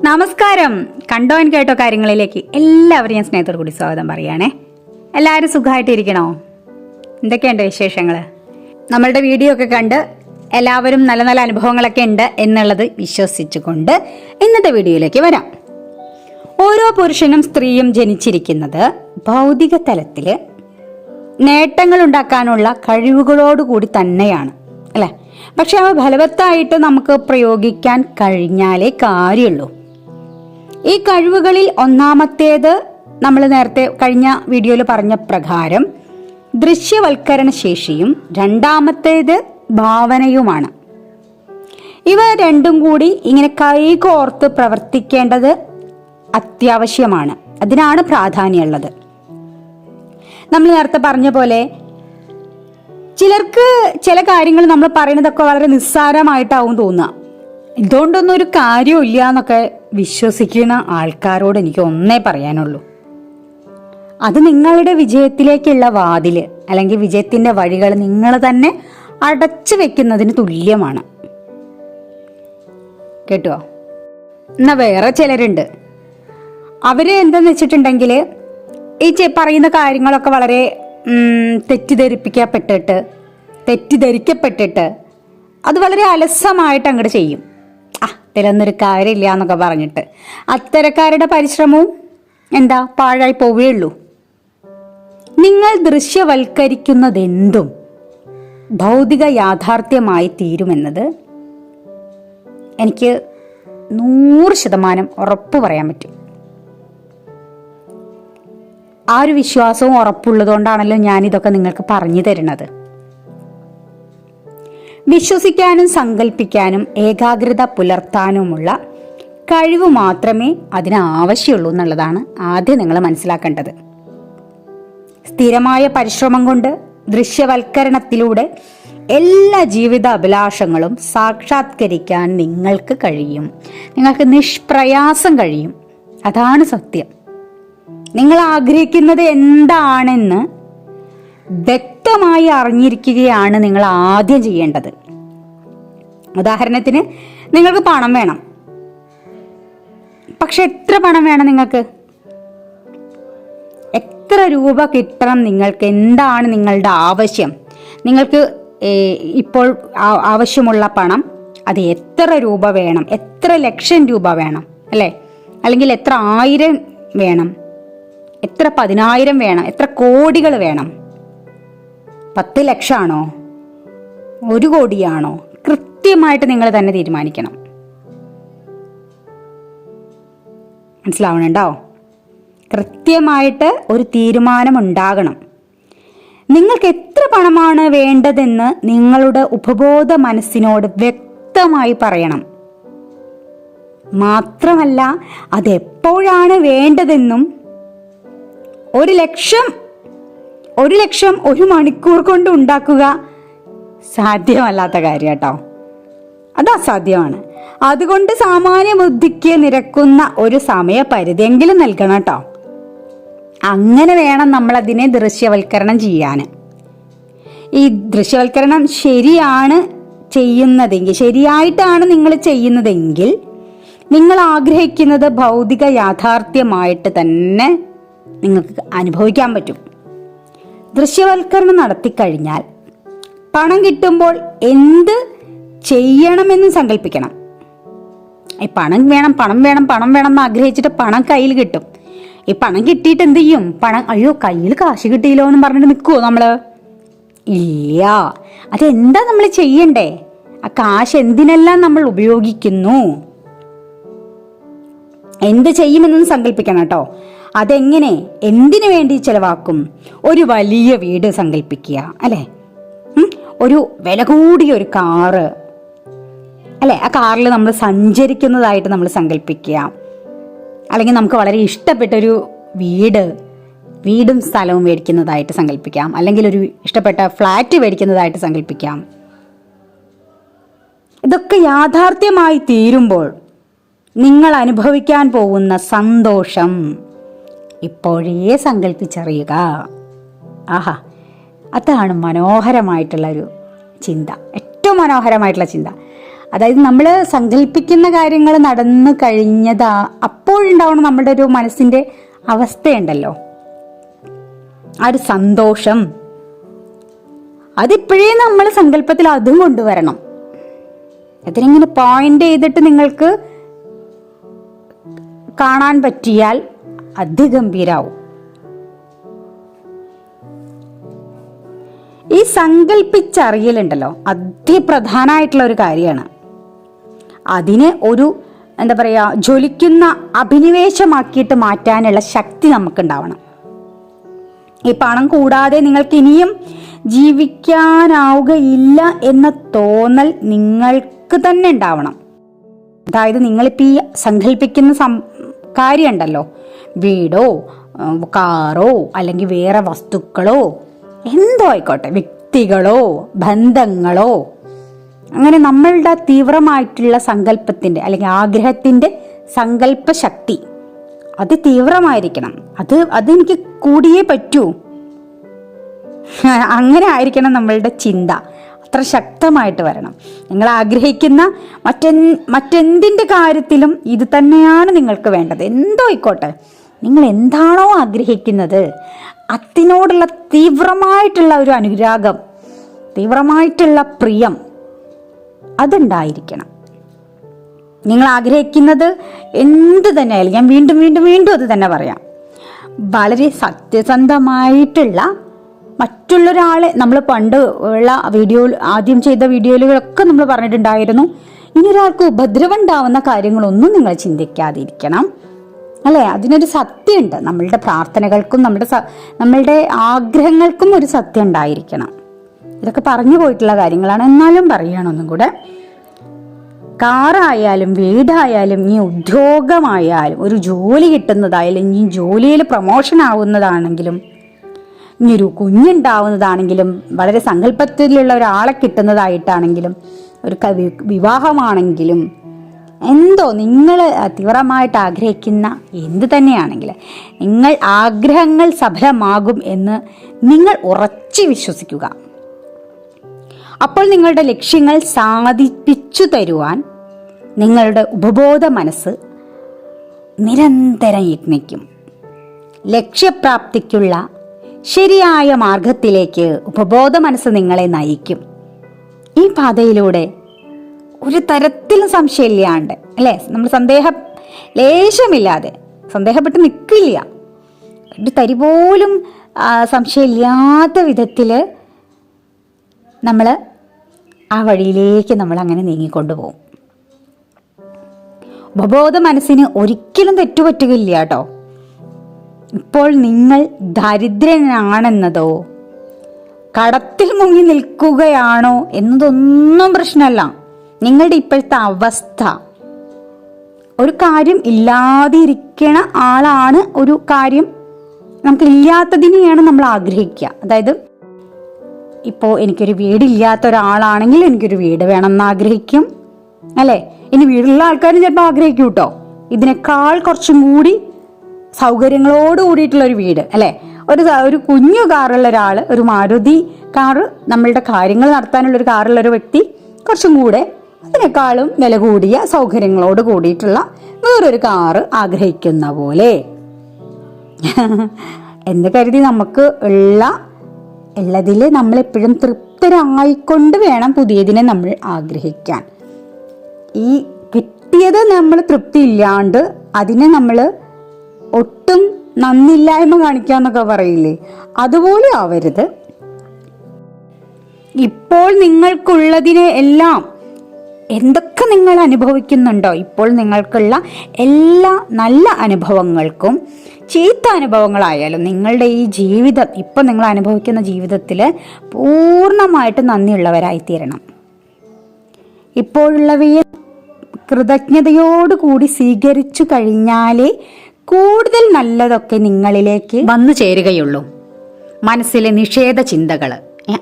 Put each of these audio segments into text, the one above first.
നമസ്കാരം. കണ്ടോ ആൻഡ് കേട്ടോ കാര്യങ്ങളിലേക്ക് എല്ലാവരും ഞാൻ സ്നേഹത്തോടു കൂടി സ്വാഗതം പറയുകയാണേ. എല്ലാവരും സുഖമായിട്ടിരിക്കണോ? എന്തൊക്കെയുണ്ട് വിശേഷങ്ങൾ? നമ്മളുടെ വീഡിയോ ഒക്കെ കണ്ട് എല്ലാവരും നല്ല നല്ല അനുഭവങ്ങളൊക്കെ ഉണ്ട് എന്നുള്ളത് വിശ്വസിച്ചുകൊണ്ട് ഇന്നത്തെ വീഡിയോയിലേക്ക് വരാം. ഓരോ പുരുഷനും സ്ത്രീയും ജനിച്ചിരിക്കുന്നത് ഭൗതിക തലത്തിൽ നേട്ടങ്ങൾ ഉണ്ടാക്കാനുള്ള കഴിവുകളോടുകൂടി തന്നെയാണ്, അല്ലേ? പക്ഷെ അവ ഫലവത്തായിട്ട് നമുക്ക് പ്രയോഗിക്കാൻ കഴിഞ്ഞാലേ കാര്യമുള്ളൂ. ഈ കഴിവുകളിൽ ഒന്നാമത്തേത് നമ്മൾ നേരത്തെ കഴിഞ്ഞ വീഡിയോയിൽ പറഞ്ഞ പ്രകാരം ദൃശ്യവൽക്കരണ ശേഷിയും രണ്ടാമത്തേത് ഭാവനയുമാണ്. ഇവ രണ്ടും കൂടി ഇങ്ങനെ കൈകോർത്ത് പ്രവർത്തിക്കേണ്ടത് അത്യാവശ്യമാണ്. അതിനാണ് പ്രാധാന്യമുള്ളത്. നമ്മൾ നേരത്തെ പറഞ്ഞ പോലെ ചിലർക്ക് ചില കാര്യങ്ങൾ നമ്മൾ പറയുന്നതൊക്കെ വളരെ നിസ്സാരമായിട്ടാവും തോന്നുക. ഇതുകൊണ്ടൊന്നും ഒരു കാര്യമില്ല എന്നൊക്കെ വിശ്വസിക്കുന്ന ആൾക്കാരോട് എനിക്ക് ഒന്നേ പറയാനുള്ളൂ. അത് നിങ്ങളുടെ വിജയത്തിലേക്കുള്ള വാതില് അല്ലെങ്കിൽ വിജയത്തിന്റെ വഴികൾ നിങ്ങൾ തന്നെ അടച്ചു വെക്കുന്നതിന് തുല്യമാണ്. കേട്ടോ? എന്നാ വേറെ ചിലരുണ്ട്, അവര് എന്താന്ന് വെച്ചിട്ടുണ്ടെങ്കിൽ ഈ പറയുന്ന കാര്യങ്ങളൊക്കെ വളരെ തെറ്റിദ്ധരിക്കപ്പെട്ടിട്ട് അത് വളരെ അലസമായിട്ട് അങ്ങോട്ട് ചെയ്യും. ഇതിലൊന്നൊരു കാര്യമില്ല എന്നൊക്കെ പറഞ്ഞിട്ട് അത്തരക്കാരുടെ പരിശ്രമവും എന്താ പാഴായി പോവുകയുള്ളൂ. നിങ്ങൾ ദൃശ്യവൽക്കരിക്കുന്നതെന്തും ഭൗതിക യാഥാർത്ഥ്യമായി തീരുമെന്നത് എനിക്ക് 100% ഉറപ്പ് പറയാൻ പറ്റും. ആ ഒരു വിശ്വാസവും ഉറപ്പുള്ളതുകൊണ്ടാണല്ലോ ഞാനിതൊക്കെ നിങ്ങൾക്ക് പറഞ്ഞു തരുന്നത്. വിശ്വസിക്കാനും സങ്കല്പിക്കാനും ഏകാഗ്രത പുലർത്താനുമുള്ള കഴിവ് മാത്രമേ അതിന് ആവശ്യമുള്ളൂ എന്നുള്ളതാണ് ആദ്യം നിങ്ങൾ മനസ്സിലാക്കേണ്ടത്. സ്ഥിരമായ പരിശ്രമം കൊണ്ട് ദൃശ്യവൽക്കരണത്തിലൂടെ എല്ലാ ജീവിത അഭിലാഷങ്ങളും സാക്ഷാത്കരിക്കാൻ നിങ്ങൾക്ക് കഴിയും. നിങ്ങൾക്ക് നിഷ്പ്രയാസം കഴിയും. അതാണ് സത്യം. നിങ്ങൾ ആഗ്രഹിക്കുന്നത് എന്താണെന്ന് വ്യക്തമായി അറിഞ്ഞിരിക്കുകയാണ് നിങ്ങൾ ആദ്യം ചെയ്യേണ്ടത്. ഉദാഹരണത്തിന്, നിങ്ങൾക്ക് പണം വേണം. പക്ഷെ എത്ര പണം വേണം? നിങ്ങൾക്ക് എത്ര രൂപ കിട്ടണം? നിങ്ങൾക്ക് എന്താണ് നിങ്ങളുടെ ആവശ്യം? നിങ്ങൾക്ക് ഇപ്പോൾ ആവശ്യമുള്ള പണം അത് എത്ര രൂപ വേണം? എത്ര ലക്ഷം രൂപ വേണം, അല്ലേ? അല്ലെങ്കിൽ എത്ര ആയിരം വേണം? എത്ര 10,000 വേണം? എത്ര കോടികൾ വേണം? 10 ലക്ഷമാണോ? 1 കോടിയാണോ? കൃത്യമായിട്ട് നിങ്ങൾ തന്നെ തീരുമാനിക്കണം. മനസ്സിലാവണുണ്ടോ? കൃത്യമായിട്ട് ഒരു തീരുമാനം ഉണ്ടാകണം. നിങ്ങൾക്ക് എത്ര പണമാണ് വേണ്ടതെന്ന് നിങ്ങളുടെ ഉപബോധ മനസ്സിനോട് വ്യക്തമായി പറയണം. മാത്രമല്ല, അതെപ്പോഴാണ് വേണ്ടതെന്നും 1 ലക്ഷം 1 മണിക്കൂർ കൊണ്ട് ഉണ്ടാക്കുക സാധ്യമല്ലാത്ത കാര്യം കേട്ടോ. അത് അസാധ്യമാണ്. അതുകൊണ്ട് സാമാന്യ ബുദ്ധിക്ക് നിരക്കുന്ന ഒരു സമയപരിധിയെങ്കിലും നൽകണം കേട്ടോ. അങ്ങനെ വേണം നമ്മൾ അതിനെ ദൃശ്യവൽക്കരണം ചെയ്യാൻ. ഈ ദൃശ്യവൽക്കരണം ശരിയായിട്ടാണ് നിങ്ങൾ ചെയ്യുന്നതെങ്കിൽ നിങ്ങൾ ആഗ്രഹിക്കുന്നത് ഭൗതിക യാഥാർത്ഥ്യമായിട്ട് തന്നെ നിങ്ങൾക്ക് അനുഭവിക്കാൻ പറ്റും. ദൃശ്യവൽക്കരണം നടത്തിക്കഴിഞ്ഞാൽ പണം കിട്ടുമ്പോൾ എന്ത് ചെയ്യണമെന്ന് സങ്കല്പിക്കണം. ഈ പണം വേണം എന്ന് ആഗ്രഹിച്ചിട്ട് പണം കയ്യിൽ കിട്ടും. ഈ പണം കിട്ടിയിട്ട് എന്ത് ചെയ്യും? അയ്യോ കയ്യിൽ കാശ് കിട്ടിയില്ലോ എന്ന് പറഞ്ഞിട്ട് നിൽക്കുവോ നമ്മള്? ഇല്ല. അതെന്താ നമ്മൾ ചെയ്യണ്ടേ? ആ കാശ് എന്തിനെല്ലാം നമ്മൾ ഉപയോഗിക്കുന്നു, എന്ത് ചെയ്യുമെന്നൊന്നും സങ്കല്പിക്കണം കേട്ടോ. അതെങ്ങനെ, എന്തിനു വേണ്ടി ചെലവാക്കും? ഒരു വലിയ വീട് സങ്കല്പിക്കുക, അല്ലെ? ഒരു വില കൂടിയ ഒരു കാറ്, അല്ലെ? ആ കാറിൽ നമ്മൾ സഞ്ചരിക്കുന്നതായിട്ട് നമ്മൾ സങ്കല്പിക്കുക. അല്ലെങ്കിൽ നമുക്ക് വളരെ ഇഷ്ടപ്പെട്ടൊരു വീടും സ്ഥലവും മേടിക്കുന്നതായിട്ട് സങ്കല്പിക്കാം. അല്ലെങ്കിൽ ഒരു ഇഷ്ടപ്പെട്ട ഫ്ലാറ്റ് മേടിക്കുന്നതായിട്ട് സങ്കല്പിക്കാം. ഇതൊക്കെ യാഥാർത്ഥ്യമായി തീരുമ്പോൾ നിങ്ങൾ അനുഭവിക്കാൻ പോകുന്ന സന്തോഷം ഇപ്പോഴേ സങ്കല്പിച്ചറിയുക. ആഹാ, അതാണ് മനോഹരമായിട്ടുള്ളൊരു ചിന്ത, ഏറ്റവും മനോഹരമായിട്ടുള്ള ചിന്ത. അതായത് നമ്മൾ സങ്കല്പിക്കുന്ന കാര്യങ്ങൾ നടന്നു കഴിഞ്ഞതാ അപ്പോഴുണ്ടാവണം നമ്മുടെ ഒരു മനസ്സിന്റെ അവസ്ഥയുണ്ടല്ലോ, ആ ഒരു സന്തോഷം. അതിപ്പോഴേ നമ്മൾ സങ്കല്പത്തിൽ അതും കൊണ്ടുവരണം. അതിനിങ്ങനെ പോയിന്റ് ചെയ്തിട്ട് നിങ്ങൾക്ക് കാണാൻ പറ്റിയാൽ അതിഗംഭീരാവും. ഈ സങ്കല്പിച്ചറിയലുണ്ടല്ലോ അതിപ്രധാനമായിട്ടുള്ള ഒരു കാര്യമാണ്. അതിനെ ഒരു എന്താ പറയാ ജ്വലിക്കുന്ന അഭിനിവേശമാക്കിയിട്ട് മാറ്റാനുള്ള ശക്തി നമുക്കുണ്ടാവണം. ഈ പണം കൂടാതെ നിങ്ങൾക്ക് ഇനിയും ജീവിക്കാനാവുകയില്ല എന്ന തോന്നൽ നിങ്ങൾക്ക് തന്നെ ഉണ്ടാവണം. അതായത് നിങ്ങളിപ്പോൾ ഈ സങ്കല്പിക്കുന്ന കാര്യമുണ്ടല്ലോ, വീടോ കാറോ അല്ലെങ്കിൽ വേറെ വസ്തുക്കളോ എന്തോ ആയിക്കോട്ടെ, വ്യക്തികളോ ബന്ധങ്ങളോ, അങ്ങനെ നമ്മളുടെ തീവ്രമായിട്ടുള്ള സങ്കല്പത്തിൻ്റെ അല്ലെങ്കിൽ ആഗ്രഹത്തിൻ്റെ സങ്കല്പ ശക്തി അത് തീവ്രമായിരിക്കണം. അതെനിക്ക് കൂടിയേ പറ്റൂ, അങ്ങനെ ആയിരിക്കണം നമ്മളുടെ ചിന്ത. അത്ര ശക്തമായിട്ട് വരണം. നിങ്ങൾ ആഗ്രഹിക്കുന്ന മറ്റെന്തിൻ്റെ കാര്യത്തിലും ഇത് തന്നെയാണ് നിങ്ങൾക്ക് വേണ്ടത്. എന്തോ ആയിക്കോട്ടെ, നിങ്ങൾ എന്താണോ ആഗ്രഹിക്കുന്നത് അതിനോടുള്ള തീവ്രമായിട്ടുള്ള ഒരു അനുരാഗം, തീവ്രമായിട്ടുള്ള പ്രിയം അതുണ്ടായിരിക്കണം. നിങ്ങൾ ആഗ്രഹിക്കുന്നത് എന്ത് തന്നെ ആയാലും, ഞാൻ വീണ്ടും വീണ്ടും വീണ്ടും അത് തന്നെ പറയാം, വളരെ സത്യസന്ധമായിട്ടുള്ള മറ്റുള്ളൊരാളെ, നമ്മൾ പണ്ട് ഉള്ള ആദ്യം ചെയ്ത വീഡിയോയിലൊക്കെ നമ്മൾ പറഞ്ഞിട്ടുണ്ടായിരുന്നു, ഇനി ഒരാൾക്ക് ഉപദ്രവം ഉണ്ടാവുന്ന കാര്യങ്ങളൊന്നും നിങ്ങൾ ചിന്തിക്കാതിരിക്കണം, അല്ലേ? അതിനൊരു സത്യമുണ്ട്. നമ്മളുടെ പ്രാർത്ഥനകൾക്കും നമ്മളുടെ ആഗ്രഹങ്ങൾക്കും ഒരു സത്യം ഉണ്ടായിരിക്കണം. ഇതൊക്കെ പറഞ്ഞു പോയിട്ടുള്ള കാര്യങ്ങളാണ്, എന്നാലും പറയുകയാണ് ഒന്നും കൂടെ. കാറായാലും വീടായാലും ഇനി ഉദ്യോഗമായാലും ഒരു ജോലി കിട്ടുന്നതായാലും ഇനി ജോലിയിൽ പ്രൊമോഷൻ ആവുന്നതാണെങ്കിലും ഇനി ഒരു കുഞ്ഞുണ്ടാവുന്നതാണെങ്കിലും വളരെ സങ്കല്പത്തിലുള്ള ഒരാളെ കിട്ടുന്നതായിട്ടാണെങ്കിലും ഒരു വിവാഹമാണെങ്കിലും എന്തോ നിങ്ങൾ തീവ്രമായിട്ട് ആഗ്രഹിക്കുന്ന എന്ത് തന്നെയാണെങ്കിൽ നിങ്ങൾ ആഗ്രഹങ്ങൾ സഫലമാകും എന്ന് നിങ്ങൾ ഉറച്ചു വിശ്വസിക്കുക. അപ്പോൾ നിങ്ങളുടെ ലക്ഷ്യങ്ങൾ സാധിപ്പിച്ചു തരുവാൻ നിങ്ങളുടെ ഉപബോധ മനസ്സ് നിരന്തരം യത്നിക്കും. ലക്ഷ്യപ്രാപ്തിക്കുള്ള ശരിയായ മാർഗത്തിലേക്ക് ഉപബോധ മനസ്സ് നിങ്ങളെ നയിക്കും. ഈ പാതയിലൂടെ ഒരു തരത്തിലും സംശയമില്ലാണ്ട്, അല്ലേ, നമ്മൾ ലേശമില്ലാതെ സന്ദേഹപ്പെട്ട് നിൽക്കില്ല, ഒരു തരി പോലും സംശയമില്ലാത്ത വിധത്തിൽ നമ്മൾ ആ വഴിയിലേക്ക് നമ്മൾ അങ്ങനെ നീങ്ങിക്കൊണ്ടുപോകും. ഉപബോധ മനസ്സിന് ഒരിക്കലും തെറ്റുപറ്റുകയില്ല കേട്ടോ. ഇപ്പോൾ നിങ്ങൾ ദരിദ്രനാണെന്നതോ കടത്തിൽ മുങ്ങി നിൽക്കുകയാണോ എന്നതൊന്നും പ്രശ്നമല്ല. നിങ്ങളുടെ ഇപ്പോഴത്തെ അവസ്ഥ, ഒരു കാര്യം ഇല്ലാതിരിക്കണ ആളാണ് ഒരു കാര്യം നമുക്ക് ഇല്ലാത്തതിനെയാണ് നമ്മൾ ആഗ്രഹിക്കുക. അതായത് ഇപ്പോൾ എനിക്കൊരു വീടില്ലാത്ത ഒരാളാണെങ്കിൽ എനിക്കൊരു വീട് വേണമെന്ന് ആഗ്രഹിക്കും, അല്ലേ? ഇനി വീടുള്ള ആൾക്കാരും ചിലപ്പോൾ ആഗ്രഹിക്കും കേട്ടോ, ഇതിനേക്കാൾ കുറച്ചും കൂടി സൗകര്യങ്ങളോട് കൂടിയിട്ടുള്ള ഒരു വീട്, അല്ലേ? ഒരു കുഞ്ഞു കാറുള്ള ഒരാൾ, ഒരു മാരുതി കാറ്, നമ്മളുടെ കാര്യങ്ങൾ നടത്താനുള്ള ഒരു കാറുള്ള ഒരു വ്യക്തി കുറച്ചും കൂടെ അതിനേക്കാളും വില കൂടിയ സൗകര്യങ്ങളോട് കൂടിയിട്ടുള്ള വേറൊരു കാറ് ആഗ്രഹിക്കുന്ന പോലെ എന്ന് കരുതി നമുക്ക് ഉള്ളതിൽ നമ്മളെപ്പോഴും തൃപ്തരായിക്കൊണ്ട് വേണം പുതിയതിനെ നമ്മൾ ആഗ്രഹിക്കാൻ. ഈ കിട്ടിയത് നമ്മൾ തൃപ്തി ഇല്ലാണ്ട് അതിനെ നമ്മൾ ഒട്ടും നന്ദില്ലായ്മ കാണിക്കാന്നൊക്കെ പറയില്ലേ, അതുപോലെ ആവരുത്. ഇപ്പോൾ നിങ്ങൾക്കുള്ളതിനെ എല്ലാം എന്തൊക്കെ നിങ്ങൾ അനുഭവിക്കുന്നുണ്ടോ, ഇപ്പോൾ നിങ്ങൾക്കുള്ള എല്ലാ നല്ല അനുഭവങ്ങൾക്കും ചീത്ത അനുഭവങ്ങളായാലും നിങ്ങളുടെ ഈ ജീവിതം, ഇപ്പം നിങ്ങൾ അനുഭവിക്കുന്ന ജീവിതത്തിൽ പൂർണ്ണമായിട്ട് നന്ദിയുള്ളവരായിത്തീരണം. ഇപ്പോഴുള്ളവയെ കൃതജ്ഞതയോടുകൂടി സ്വീകരിച്ചു കഴിഞ്ഞാലേ കൂടുതൽ നല്ലതൊക്കെ നിങ്ങളിലേക്ക് വന്നു ചേരുകയുള്ളൂ. മനസ്സിലെ നിഷേധ ചിന്തകൾ,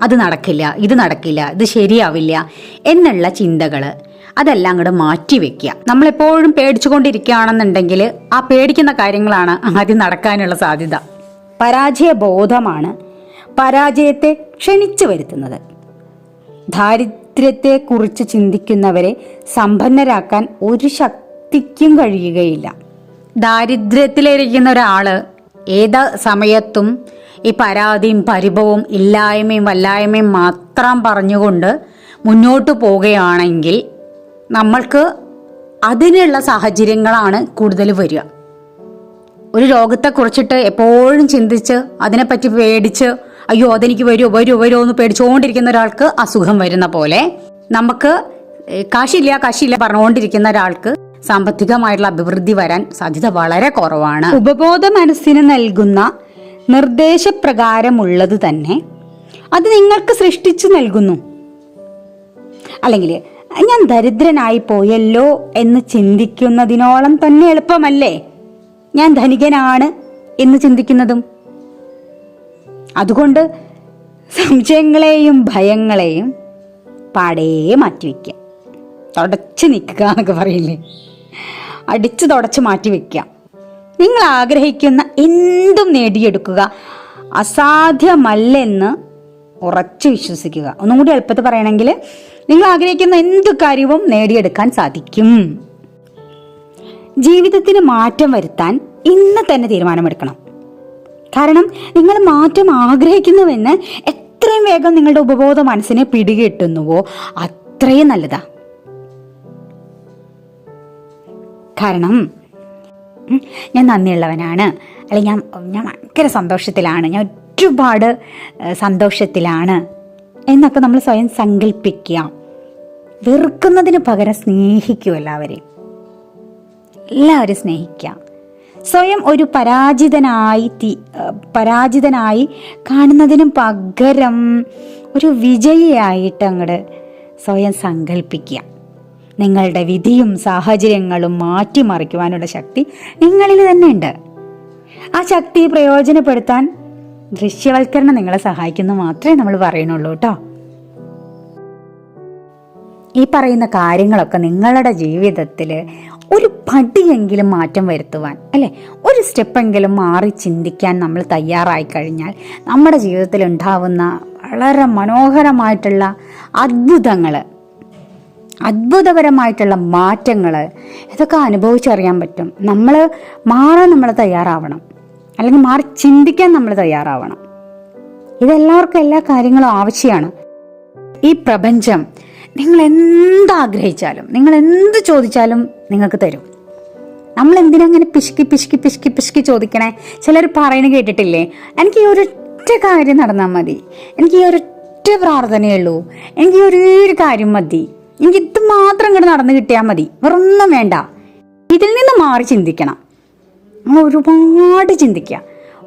അത് നടക്കില്ല, ഇത് നടക്കില്ല, ഇത് ശരിയാവില്ല എന്നുള്ള ചിന്തകൾ അതെല്ലാം അങ്ങോട്ട് മാറ്റിവെക്കുക. നമ്മളെപ്പോഴും പേടിച്ചുകൊണ്ടിരിക്കുകയാണെന്നുണ്ടെങ്കിൽ ആ പേടിക്കുന്ന കാര്യങ്ങളാണ് ആദ്യം നടക്കാനുള്ള സാധ്യത. പരാജയ ബോധമാണ് പരാജയത്തെ ക്ഷണിച്ചു വരുത്തുന്നത്. ദാരിദ്ര്യത്തെക്കുറിച്ച് ചിന്തിക്കുന്നവരെ സമ്പന്നരാക്കാൻ ഒരു ശക്തിക്കും കഴിയുകയില്ല. ദാരിദ്ര്യത്തിലിരിക്കുന്ന ഒരാള് ഏത് സമയത്തും ഈ പരാതിയും പരിഭവവും ഇല്ലായ്മയും വല്ലായ്മയും മാത്രം പറഞ്ഞുകൊണ്ട് മുന്നോട്ട് പോവുകയാണെങ്കിൽ നമ്മൾക്ക് അതിനുള്ള സാഹചര്യങ്ങളാണ് കൂടുതൽ വരിക. ഒരു രോഗത്തെക്കുറിച്ചിട്ട് എപ്പോഴും ചിന്തിച്ച് അതിനെപ്പറ്റി പേടിച്ച് അയ്യോ അതെനിക്ക് വരുമോ എന്ന് പേടിച്ചുകൊണ്ടിരിക്കുന്ന ഒരാൾക്ക് അസുഖം വരുന്ന പോലെ നമുക്ക് കാശില്ല പറഞ്ഞുകൊണ്ടിരിക്കുന്ന ഒരാൾക്ക് സാമ്പത്തികമായിട്ടുള്ള അഭിവൃദ്ധി വരാൻ സാധ്യത വളരെ കുറവാണ്. ഉപബോധ മനസ്സിന് നൽകുന്ന നിർദ്ദേശപ്രകാരമുള്ളത് തന്നെ അത് നിങ്ങൾക്ക് സൃഷ്ടിച്ചു നൽകുന്നു. അല്ലെങ്കിൽ ഞാൻ ദരിദ്രനായി പോയല്ലോ എന്ന് ചിന്തിക്കുന്നതിനോളം തന്നെ എളുപ്പമല്ലേ ഞാൻ ധനികനാണ് എന്ന് ചിന്തിക്കുന്നതും. അതുകൊണ്ട് സംശയങ്ങളെയും ഭയങ്ങളെയും പാടേ മാറ്റിവെക്കുക. തുടച്ച് നിൽക്കുക എന്നൊക്കെ പറയില്ലേ, അടിച്ചു തുടച്ച് മാറ്റിവെക്കുക. നിങ്ങൾ ആഗ്രഹിക്കുന്ന എന്തും നേടിയെടുക്കുക അസാധ്യമല്ലെന്ന് ഉറച്ചു വിശ്വസിക്കുക. ഒന്നും കൂടി എളുപ്പത്തിൽ പറയണമെങ്കിൽ നിങ്ങൾ ആഗ്രഹിക്കുന്ന എന്തു കാര്യവും നേടിയെടുക്കാൻ സാധിക്കും. ജീവിതത്തിന് മാറ്റം വരുത്താൻ ഇന്ന് തന്നെ തീരുമാനമെടുക്കണം. കാരണം നിങ്ങൾ മാറ്റം ആഗ്രഹിക്കുന്നുവെന്ന് എത്രയും വേഗം നിങ്ങളുടെ ഉപബോധ മനസ്സിനെ പിടികിട്ടുന്നുവോ അത്രയും നല്ലതാ. കാരണം ഞാൻ നന്ദിയുള്ളവനാണ്, അല്ലെങ്കിൽ ഞാൻ ഭയങ്കര സന്തോഷത്തിലാണ്, ഞാൻ ഒരുപാട് സന്തോഷത്തിലാണ് എന്നൊക്കെ നമ്മൾ സ്വയം സങ്കല്പിക്കുക. വെറുക്കുന്നതിന് പകരം സ്നേഹിക്കുക. എല്ലാവരെയും സ്നേഹിക്കുക. സ്വയം ഒരു പരാജിതനായി കാണുന്നതിനും പകരം ഒരു വിജയിയായിട്ട് അങ്ങോട്ട് സ്വയം സങ്കല്പിക്കുക. നിങ്ങളുടെ വിധിയും സാഹചര്യങ്ങളും മാറ്റിമറിക്കുവാനുള്ള ശക്തി നിങ്ങളിൽ തന്നെ ഉണ്ട്. ആ ശക്തി പ്രയോജനപ്പെടുത്താൻ ദൃശ്യവൽക്കരണം നിങ്ങളെ സഹായിക്കുന്നു മാത്രമേ നമ്മൾ പറയുന്നുള്ളൂ കേട്ടോ. ഈ പറയുന്ന കാര്യങ്ങളൊക്കെ നിങ്ങളുടെ ജീവിതത്തിൽ ഒരു പടിയെങ്കിലും മാറ്റം വരുത്തുവാൻ, അല്ലെ, ഒരു സ്റ്റെപ്പെങ്കിലും മാറി ചിന്തിക്കാൻ നമ്മൾ തയ്യാറായി കഴിഞ്ഞാൽ നമ്മുടെ ജീവിതത്തിൽ ഉണ്ടാവുന്ന വളരെ മനോഹരമായിട്ടുള്ള അത്ഭുതപരമായിട്ടുള്ള മാറ്റങ്ങൾ ഇതൊക്കെ അനുഭവിച്ചറിയാൻ പറ്റും. നമ്മൾ തയ്യാറാവണം, അല്ലെങ്കിൽ മാറി ചിന്തിക്കാൻ നമ്മൾ തയ്യാറാവണം. ഇതെല്ലാവർക്കും എല്ലാ കാര്യങ്ങളും ആവശ്യമാണ്. ഈ പ്രപഞ്ചം നിങ്ങൾ എന്താഗ്രഹിച്ചാലും, നിങ്ങൾ എന്ത് ചോദിച്ചാലും നിങ്ങൾക്ക് തരും. നമ്മൾ എന്തിനങ്ങനെ പിശുക്കി ചോദിക്കണേ? ചിലർ പറയുന്നത് കേട്ടിട്ടില്ലേ, എനിക്ക് ഈ ഒരൊറ്റ കാര്യം നടന്നാൽ മതി, എനിക്ക് ഈ ഒരൊറ്റ പ്രാർത്ഥനയുള്ളൂ, എനിക്ക് ഈ ഒരു കാര്യം മതി, എനിക്ക് ഇത് മാത്രം ഇങ്ങോട്ട് നടന്നു കിട്ടിയാൽ മതി, വേറൊന്നും വേണ്ട. ഇതിൽ നിന്ന് മാറി ചിന്തിക്കണം. നമ്മൾ ഒരുപാട് ചിന്തിക്കുക,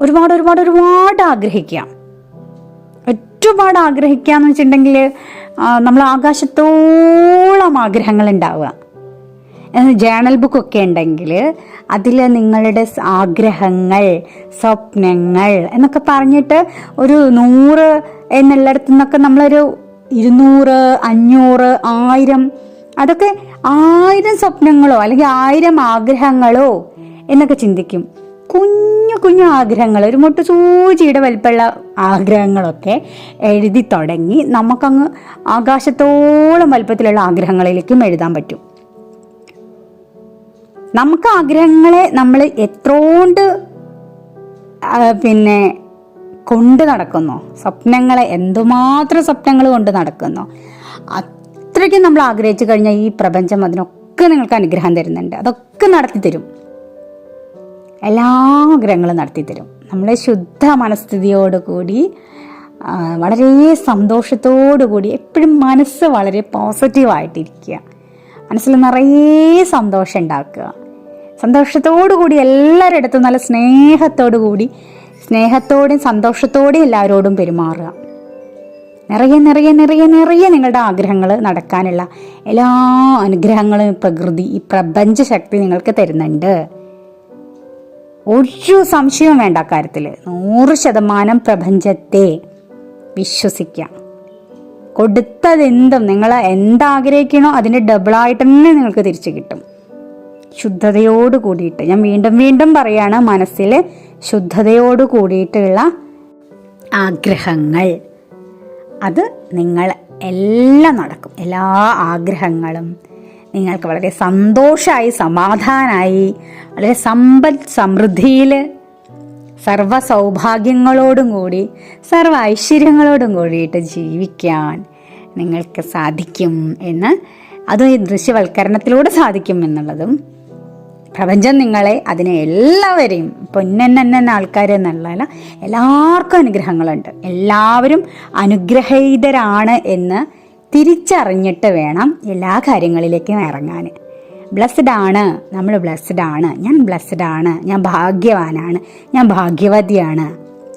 ഒരുപാട് ആഗ്രഹിക്കുക. ഒരുപാട് ആഗ്രഹിക്കുക എന്ന് വെച്ചിട്ടുണ്ടെങ്കിൽ നമ്മൾ ആകാശത്തോളം ആഗ്രഹങ്ങൾ ഉണ്ടാവുക. ജേണൽ ബുക്കൊക്കെ ഉണ്ടെങ്കിൽ അതിൽ നിങ്ങളുടെ ആഗ്രഹങ്ങൾ, സ്വപ്നങ്ങൾ എന്നൊക്കെ പറഞ്ഞിട്ട് ഒരു 100 എന്നുള്ളിടത്തു നിന്നൊക്കെ നമ്മളൊരു 200, 500, 1000 അതൊക്കെ 1000 സ്വപ്നങ്ങളോ അല്ലെങ്കിൽ 1000 ആഗ്രഹങ്ങളോ എന്നൊക്കെ ചിന്തിക്കും. കുഞ്ഞു ആഗ്രഹങ്ങൾ, ഒരു മുട്ടു സൂചിയുടെ വലിപ്പമുള്ള ആഗ്രഹങ്ങളൊക്കെ എഴുതി തുടങ്ങി നമുക്കങ്ങ് ആകാശത്തോളം വലിപ്പത്തിലുള്ള ആഗ്രഹങ്ങളിലേക്കും എഴുതാൻ പറ്റും. നമുക്ക് ആഗ്രഹങ്ങളെ നമ്മൾ എത്രോണ്ട് കൊണ്ട് നടക്കുന്നു, സ്വപ്നങ്ങളെ എന്തുമാത്രം സ്വപ്നങ്ങൾ കൊണ്ട് നടക്കുന്നു, അത്രയ്ക്കും നമ്മൾ ആഗ്രഹിച്ചു കഴിഞ്ഞാൽ ഈ പ്രപഞ്ചം അതിനൊക്കെ നിങ്ങൾക്ക് അനുഗ്രഹം തരുന്നുണ്ട്. അതൊക്കെ നടത്തി തരും, എല്ലാ ആഗ്രഹങ്ങളും നടത്തിത്തരും. നമ്മളെ ശുദ്ധ മനസ്ഥിതിയോടുകൂടി, വളരെ സന്തോഷത്തോടുകൂടി, എപ്പോഴും മനസ്സ് വളരെ പോസിറ്റീവായിട്ടിരിക്കുക, മനസ്സിൽ നിറയെ സന്തോഷം ഉണ്ടാക്കുക, സന്തോഷത്തോടുകൂടി എല്ലാവരുടെ അടുത്തും നല്ല സ്നേഹത്തോടെയും സന്തോഷത്തോടെയും എല്ലാവരോടും പെരുമാറുക. നിറയെ നിങ്ങളുടെ ആഗ്രഹങ്ങൾ നടക്കാനുള്ള എല്ലാ അനുഗ്രഹങ്ങളും ഈ പ്രപഞ്ച ശക്തി നിങ്ങൾക്ക് തരുന്നുണ്ട്. ഒരു സംശയവും വേണ്ട കാര്യത്തിൽ. 100% പ്രപഞ്ചത്തെ വിശ്വസിക്കാം. കൊടുത്തതെന്തും നിങ്ങൾ എന്താഗ്രഹിക്കണോ അതിൻ്റെ ഡബിളായിട്ട് തന്നെ നിങ്ങൾക്ക് തിരിച്ചു കിട്ടും. ശുദ്ധതയോട് കൂടിയിട്ട്, ഞാൻ വീണ്ടും പറയാണ്, മനസ്സിൽ ശുദ്ധതയോട് കൂടിയിട്ടുള്ള ആഗ്രഹങ്ങൾ അത് നിങ്ങൾ എല്ലാം നടക്കും. എല്ലാ ആഗ്രഹങ്ങളും നിങ്ങൾക്ക് വളരെ സന്തോഷമായി, സമാധാനമായി, വളരെ സമ്പൽ സമൃദ്ധിയിൽ, സർവ സൗഭാഗ്യങ്ങളോടും കൂടി, സർവ ഐശ്വര്യങ്ങളോടും കൂടിയിട്ട് ജീവിക്കാൻ നിങ്ങൾക്ക് സാധിക്കും എന്ന്, അതും ഈ ദൃശ്യവൽക്കരണത്തിലൂടെ സാധിക്കും എന്നുള്ളതും പ്രപഞ്ചം നിങ്ങളെ അതിനെ എല്ലാവരെയും പൊന്നെന്നെ ആൾക്കാരെന്നല്ല, എല്ലാവർക്കും അനുഗ്രഹങ്ങളുണ്ട്. എല്ലാവരും അനുഗ്രഹീതരാണ് എന്ന് തിരിച്ചറിഞ്ഞിട്ട് വേണം എല്ലാ കാര്യങ്ങളിലേക്കും ഇറങ്ങാൻ. ബ്ലെസ്ഡ് ആണ്, നമ്മൾ ബ്ലെസ്ഡ് ആണ്, ഞാൻ ബ്ലെസ്ഡ് ആണ്, ഞാൻ ഭാഗ്യവാനാണ്, ഞാൻ ഭാഗ്യവതിയാണ്,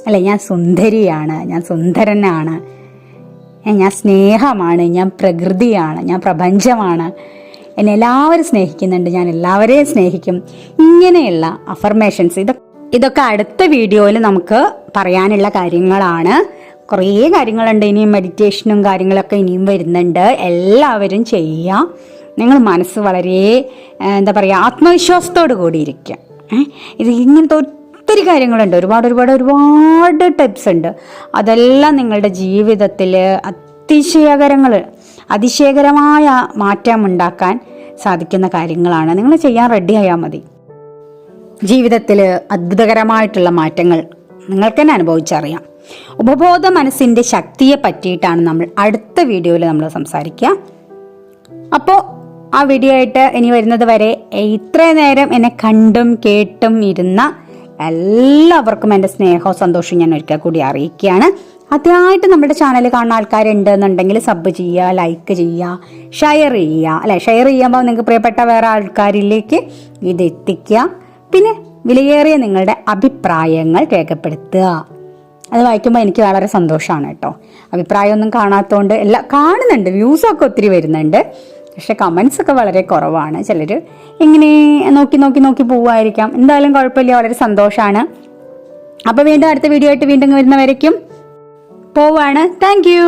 അല്ലെ ഞാൻ സുന്ദരിയാണ്, ഞാൻ സുന്ദരനാണ്, ഞാൻ സ്നേഹമാണ്, ഞാൻ പ്രകൃതിയാണ്, ഞാൻ പ്രപഞ്ചമാണ്, എന്നെ എല്ലാവരും സ്നേഹിക്കുന്നുണ്ട്, ഞാൻ എല്ലാവരെയും സ്നേഹിക്കും. ഇങ്ങനെയുള്ള അഫർമേഷൻസ് ഇതൊക്കെ അടുത്ത വീഡിയോയിൽ നമുക്ക് പറയാനുള്ള കാര്യങ്ങളാണ്. കുറേ കാര്യങ്ങളുണ്ട്, ഇനിയും മെഡിറ്റേഷനും കാര്യങ്ങളൊക്കെ ഇനിയും വരുന്നുണ്ട്. എല്ലാവരും ചെയ്യുക. നിങ്ങൾ മനസ്സ് വളരെ എന്താ പറയുക, ആത്മവിശ്വാസത്തോടു കൂടി ഇരിക്കുക. ഇങ്ങനത്തെ ഒത്തിരി കാര്യങ്ങളുണ്ട്, ഒരുപാട് ടിപ്സ് ഉണ്ട്. അതെല്ലാം നിങ്ങളുടെ ജീവിതത്തിൽ അതിശയകരമായ മാറ്റം ഉണ്ടാക്കാൻ സാധിക്കുന്ന കാര്യങ്ങളാണ്. നിങ്ങൾ ചെയ്യാൻ റെഡി ആയാൽ മതി. ജീവിതത്തിൽ അത്ഭുതകരമായിട്ടുള്ള മാറ്റങ്ങൾ നിങ്ങൾക്ക് തന്നെ അനുഭവിച്ചറിയാം. ഉപബോധ മനസ്സിൻ്റെ ശക്തിയെ പറ്റിയിട്ടാണ് നമ്മൾ അടുത്ത വീഡിയോയിൽ നമ്മൾ സംസാരിക്കുക. അപ്പോൾ ആ വീഡിയോ ആയിട്ട് ഇനി വരുന്നത് വരെ ഇത്രയും നേരം എന്നെ കണ്ടും കേട്ടും ഇരുന്ന എല്ലാവർക്കും എൻ്റെ സ്നേഹവും സന്തോഷവും ഞാൻ ഒരിക്കൽ കൂടി അറിയിക്കുകയാണ്. ആദ്യമായിട്ട് നമ്മുടെ ചാനൽ കാണുന്ന ആൾക്കാരുണ്ടെന്നുണ്ടെങ്കിൽ സബ് ചെയ്യുക, ലൈക്ക് ചെയ്യുക, ഷെയർ ചെയ്യുക. അല്ലെ, ഷെയർ ചെയ്യുമ്പോൾ നിങ്ങൾക്ക് പ്രിയപ്പെട്ട വേറെ ആൾക്കാരിലേക്ക് ഇത് എത്തിക്കുക. പിന്നെ വിലയേറിയ നിങ്ങളുടെ അഭിപ്രായങ്ങൾ രേഖപ്പെടുത്തുക. അത് വായിക്കുമ്പോൾ എനിക്ക് വളരെ സന്തോഷമാണ് കേട്ടോ. അഭിപ്രായമൊന്നും കാണാത്തതുകൊണ്ട് എല്ലാം കാണുന്നുണ്ട്, വ്യൂസൊക്കെ ഒത്തിരി വരുന്നുണ്ട്, പക്ഷെ കമൻസ് ഒക്കെ വളരെ കുറവാണ്. ചിലർ ഇങ്ങനെ നോക്കി പോവുമായിരിക്കാം. എന്തായാലും കുഴപ്പമില്ല, വളരെ സന്തോഷമാണ്. അപ്പോൾ വീണ്ടും അടുത്ത വീഡിയോ ആയിട്ട് വീണ്ടും വരുന്നവരേക്കും പോവാണ്. Thank you.